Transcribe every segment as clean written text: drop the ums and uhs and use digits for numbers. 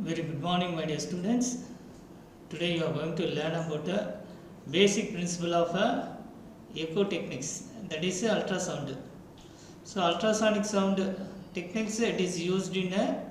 Very good morning, my dear students. Today you are going to learn about the basic principle of echo techniques, that is ultrasound. So ultrasonic sound techniques, it is used in a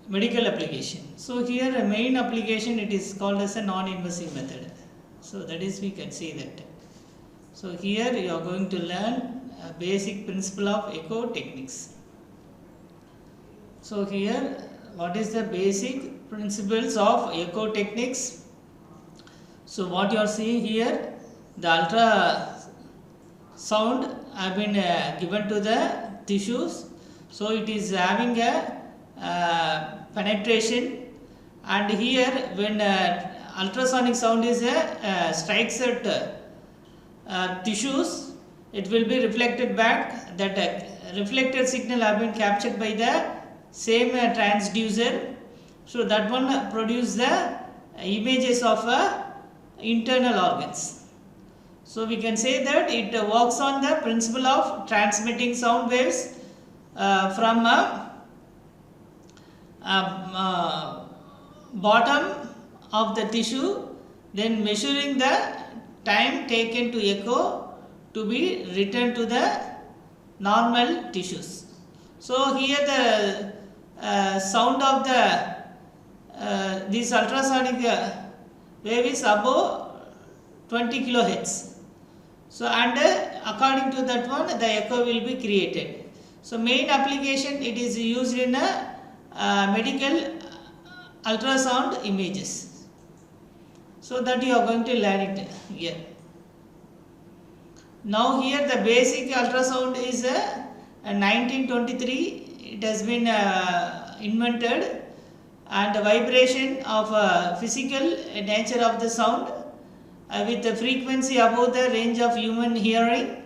medical application. So here a main application, it is called as a non-invasive method. So that is, we can see that. So here you are going to learn a basic principle of echo techniques. So here, what is the basic principles of echo techniques? So what you are seeing here, the ultra sound have been given to the tissues. So it is having a penetration, and here when ultrasonic sound is strikes at tissues, it will be reflected back. That reflected signal have been captured by the same transducer. So that one produce the images of internal organs. So we can say that it works on the principle of transmitting sound waves from bottom of the tissue, then measuring the time taken to echo to be returned to the normal tissues. So here the sound of the this ultrasonic wave is above 20 kilohertz. So and according to that one, the echo will be created. So main application, it is used in medical ultrasound images. So that you are going to learn it here. Now here the basic ultrasound is 1923. It has been invented, and the vibration of physical nature of the sound with the frequency above the range of human hearing.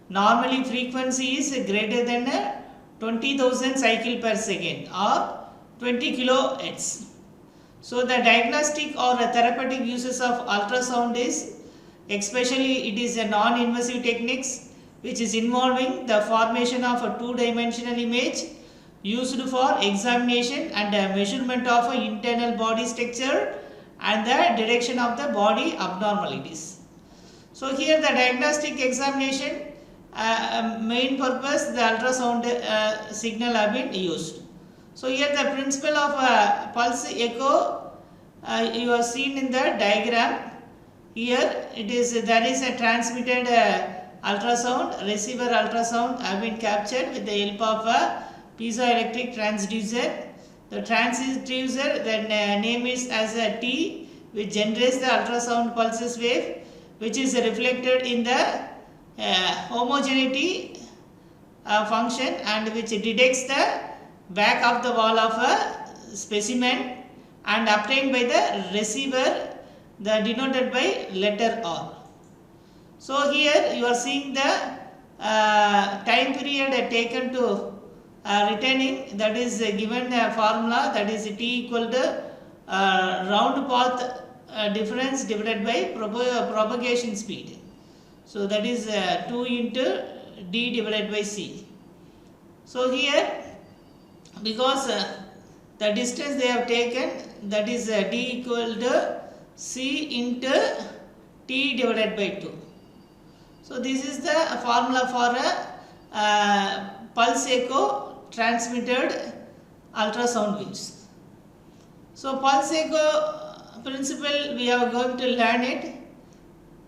Normally frequency is greater than 20,000 cycle per second or 20 kilohertz. So the diagnostic or therapeutic uses of ultrasound is, especially it is a non-invasive techniques which is involving the formation of a two-dimensional image used for examination and measurement of internal body structure and the detection of the body abnormalities. So here the diagnostic examination main purpose, the ultrasound signal have been used. So here the principle of pulse echo you are seen in the diagram. Here it is, there is a transmitted ultrasound, receiver ultrasound have been captured with the help of a piezoelectric transducer. The transducer, the name is as a T, which generates the ultrasound pulses wave, which is reflected in the homogeneity function, and which detects the back of the wall of a specimen and obtained by the receiver, the denoted by letter R. So here you are seeing the time period taken to retaining, that is given a formula, that is T equal to round path difference divided by propagation speed. So that is 2 into D divided by C. So here, because the distance they have taken, that is D equal to C into T divided by 2. So this is the formula for a pulse echo transmitted ultrasound waves. So pulse echo principle, we are going to learn it.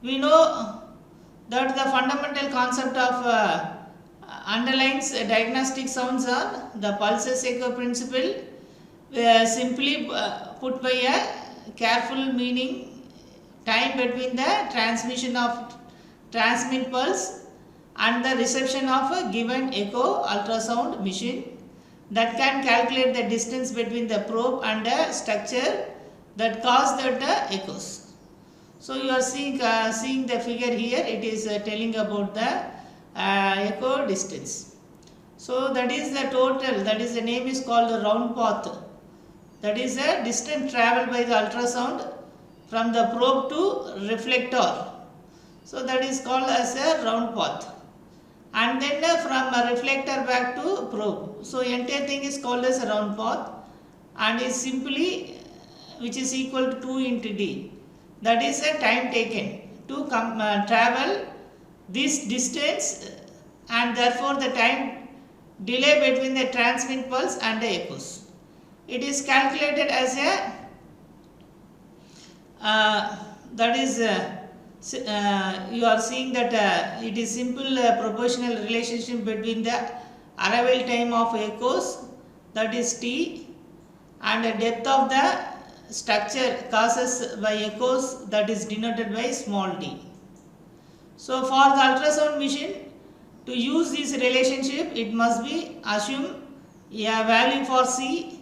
We know that the fundamental concept of underlines diagnostic sounds are the pulses echo principle, simply put by a careful meaning time between the transmission of transmit pulse and the reception of a given echo ultrasound machine that can calculate the distance between the probe and the structure that cause the echoes. So you are seeing the figure here, it is telling about the echo distance. So that is the total, that is the name is called the round path. That is a distance traveled by the ultrasound from the probe to reflector. So that is called as a round path. And then from a reflector back to probe. So entire thing is called as a round path. and is simply which is equal to 2 into d. That is the time taken to travel this distance, and therefore the time delay between the transmit pulse and the echoes. It is calculated as a that is you are seeing that it is simple proportional relationship between the arrival time of echoes, that is t, and the depth of the structure causes by echoes, that is denoted by small d. So for the ultrasound machine to use this relationship, it must be assume a value for c.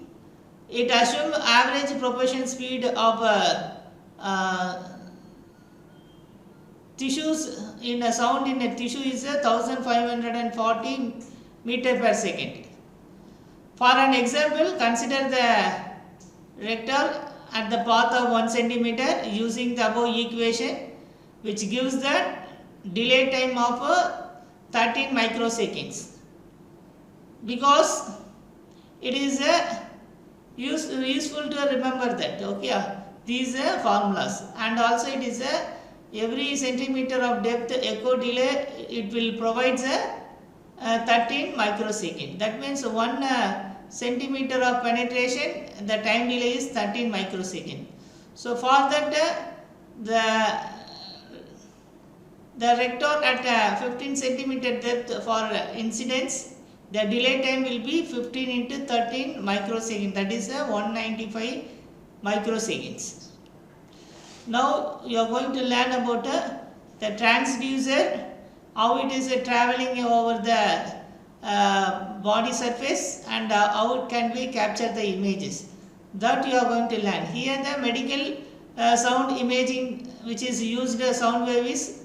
It assume average propagation speed of tissues in a sound in a tissue is 1540 meter per second. For an example, consider the rector at the path of 1 centimeter using the above equation, which gives the delay time of 13 microseconds. Because it is useful to remember that, okay, these formulas, and also it is every centimeter of depth echo delay, it will provide 13 microsecond. That means 1 centimeter of penetration, the time delay is 13 microsecond. So for that the rector at 15 centimeter depth for incidence, the delay time will be 15 into 13 microsecond, that is 195 microseconds. Now you are going to learn about the transducer, how it is traveling over the body surface, and how it can be capture the images. That you are going to learn. Here the medical sound imaging, which is used sound wave, is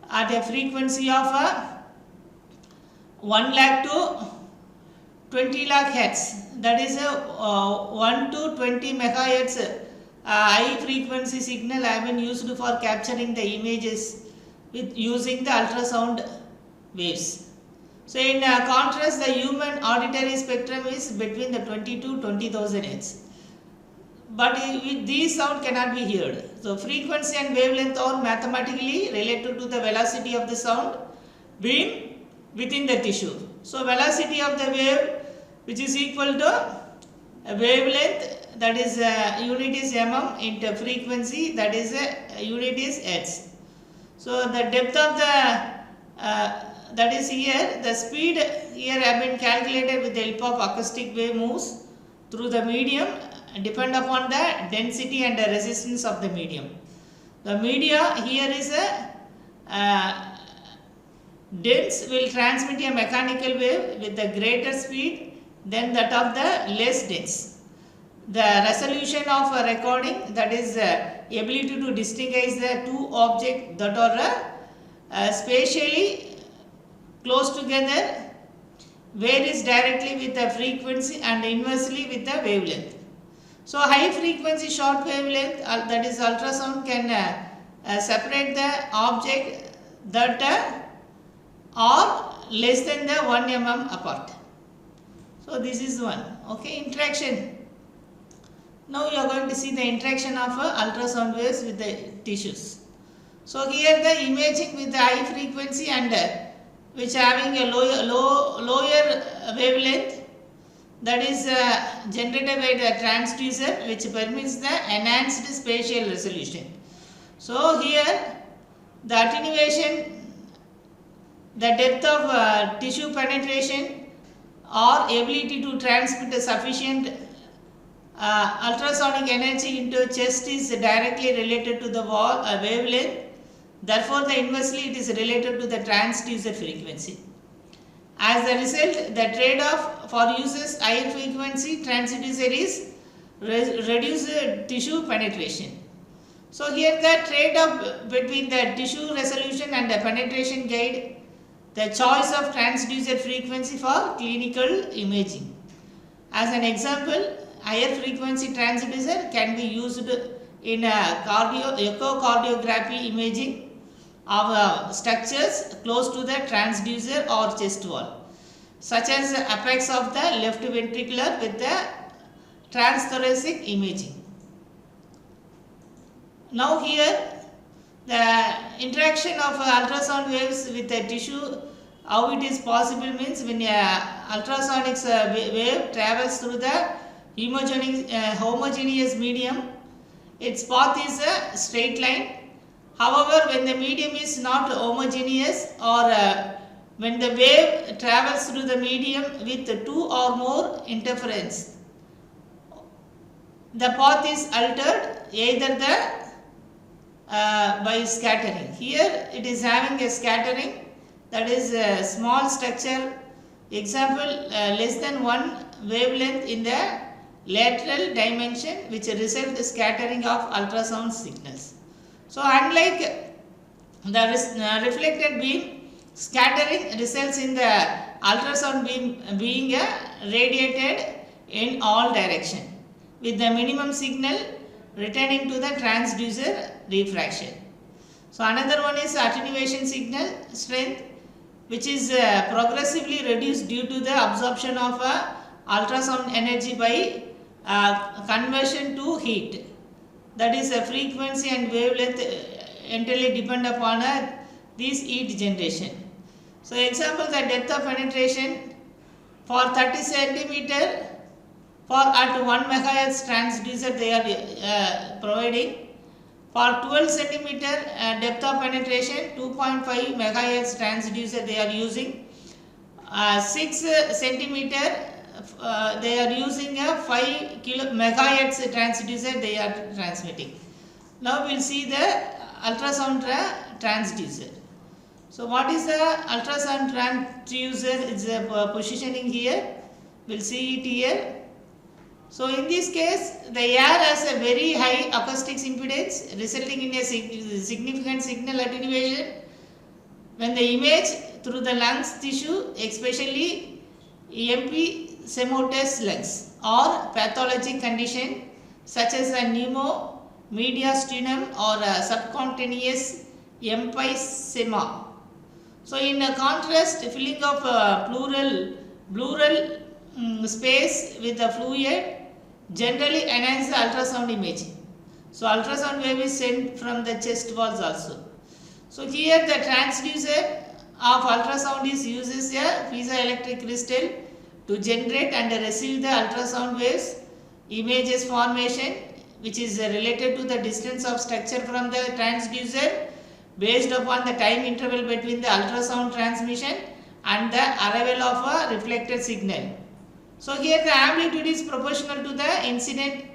at a frequency of 1 lakh to 20 lakh hertz, that is 1 to 20 megahertz high frequency signal have been used for capturing the images with using the ultrasound waves. So in contrast, the human auditory spectrum is between the 20 to 20,000 hertz. But these sound cannot be heard. So frequency and wavelength are mathematically related to the velocity of the sound being within the tissue. So velocity of the wave, which is equal to a wavelength, that is unit is mm, into frequency, that is unit is hertz. So the depth of the that is here, the speed here have been calculated with the help of acoustic wave moves through the medium, depend upon the density and the resistance of the medium. The media here is a dense will transmit a mechanical wave with a greater speed than that of the less dense. The resolution of a recording, that is ability to distinguish the two objects that are spatially close together, varies directly with the frequency and inversely with the wavelength. So high frequency short wavelength, that is ultrasound, can separate the object that are less than the 1 mm apart. So this is one. Okay, interaction. Now you are going to see the interaction of ultrasound waves with the tissues. So here the imaging with the high frequency and which having a lower wavelength, that is generated by the transducer, which permits the enhanced spatial resolution. So here the attenuation, the depth of tissue penetration or ability to transmit a sufficient ultrasonic energy into chest is directly related to the wavelength. Therefore, the inversely it is related to the transducer frequency. As a result, the trade-off for users higher frequency transducer is reduced tissue penetration. So here the trade-off between the tissue resolution and the penetration guide the choice of transducer frequency for clinical imaging. As an example, higher frequency transducer can be used in echocardiography imaging of structures close to the transducer or chest wall, such as apex of the left ventricular with the transthoracic imaging. Now here the interaction of ultrasound waves with the tissue, how it is possible means when a ultrasonic wave travels through the homogeneous medium, its path is a straight line. However, when the medium is not homogeneous or when the wave travels through the medium with two or more interference, the path is altered either by scattering. Here it is having a scattering, that is a small structure, example less than 1 wavelength in the lateral dimension, which result the scattering of ultrasound signals. So unlike the reflected beam, scattering results in the ultrasound beam being radiated in all direction with the minimum signal returning to the transducer refraction. So another one is attenuation signal strength, which is progressively reduced due to the absorption of ultrasound energy by conversion to heat. That is a frequency and wavelength entirely depend upon this heat generation. So example, the depth of penetration for 30 centimeter for at 1 megahertz transducer they are providing. For 12 centimeter depth of penetration 2.5 megahertz transducer they are using. 6 centimeter they are using a 5 megahertz transducer they are transmitting. Now we will see the ultrasound transducer. So what is the ultrasound transducer? It's a positioning here. We will see it here. So in this case, the air has a very high acoustic impedance resulting in a significant signal attenuation when the image through the lungs tissue, especially emphysematous lungs or pathologic condition such as a pneumomediastinum or a subcutaneous emphysema. So in contrast, filling of pleural space with the fluid generally enhance the ultrasound imaging. So ultrasound wave is sent from the chest walls also. So here the transducer of ultrasound uses a piezoelectric crystal to generate and receive the ultrasound waves images formation, which is related to the distance of structure from the transducer based upon the time interval between the ultrasound transmission and the arrival of a reflected signal. So here the amplitude is proportional to the incident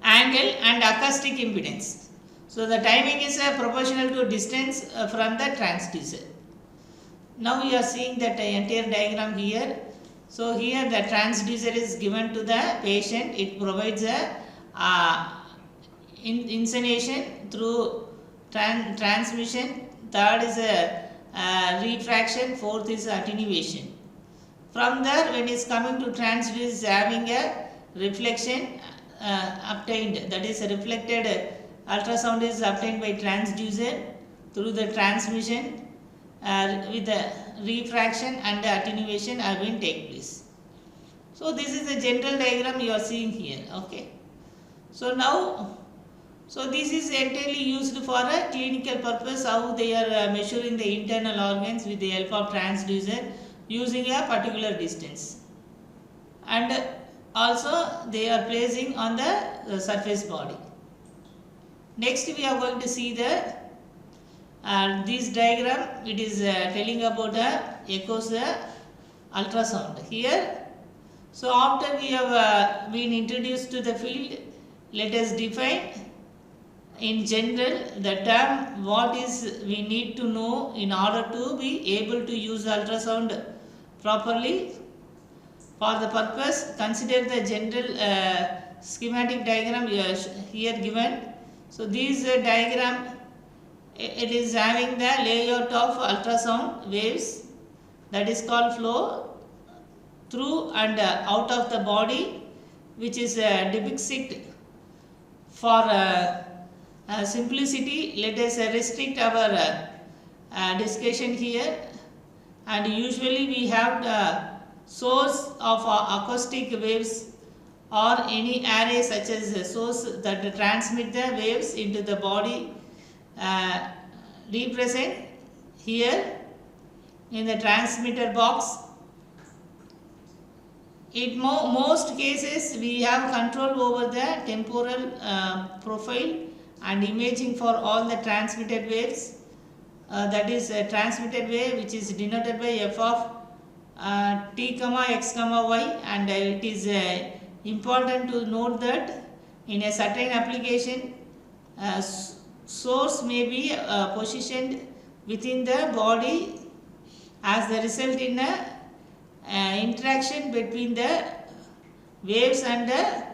angle and acoustic impedance. So the timing is proportional to distance from the transducer. Now you are seeing that entire diagram here. So here the transducer is given to the patient. It provides a intonation through transmission. Third is a refraction. Fourth is attenuation. From there, when it is coming to transducer, is having a reflection obtained. That is, a reflected ultrasound is obtained by transducer through the transmission with the refraction and the attenuation are going to take place. So this is the general diagram you are seeing here. Okay. So now, so this is entirely used for a clinical purpose. How they are measuring the internal organs with the help of transducer using a particular distance, and also they are placing on the surface body. Next we are going to see the this diagram. It is telling about echoes ultrasound here. So after we have been introduced to the field, let us define in general the term what is we need to know in order to be able to use ultrasound properly. For the purpose, consider the general schematic diagram here given. So this diagram, it is having the layout of ultrasound waves, that is called flow through and out of the body, which is depicted. For simplicity, let us restrict our discussion here, and usually we have the source of acoustic waves or any array such as a source that transmit the waves into the body represent here in the transmitter box. In most cases we have control over the temporal profile and imaging for all the transmitted waves. That is a transmitted wave which is denoted by f of t comma x comma y, and it is important to note that in a certain application source may be positioned within the body as the result in a interaction between the waves and the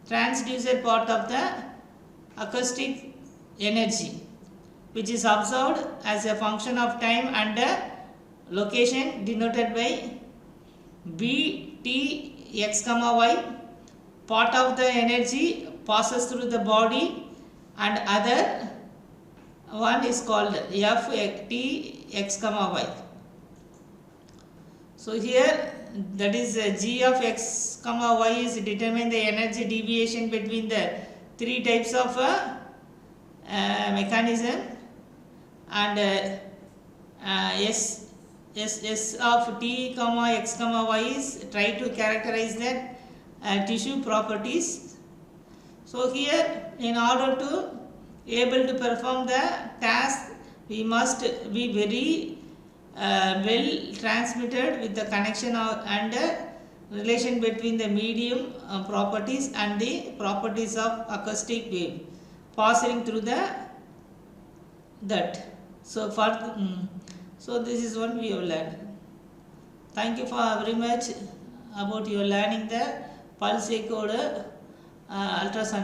transducer part of the acoustic energy, which is observed as a function of time and location denoted by b t x comma y. Part of the energy passes through the body and other one is called f t x comma y. So here that is g of x comma y is determine the energy deviation between the three types of mechanism, and s of t comma x comma y is try to characterize the tissue properties. So here in order to able to perform the task we must be very well transmitted with the connection and relation between the medium properties and the properties of acoustic wave passing through that. So so this is what we have learned. Thank you for very much about your learning the pulse echoed ultrasonic.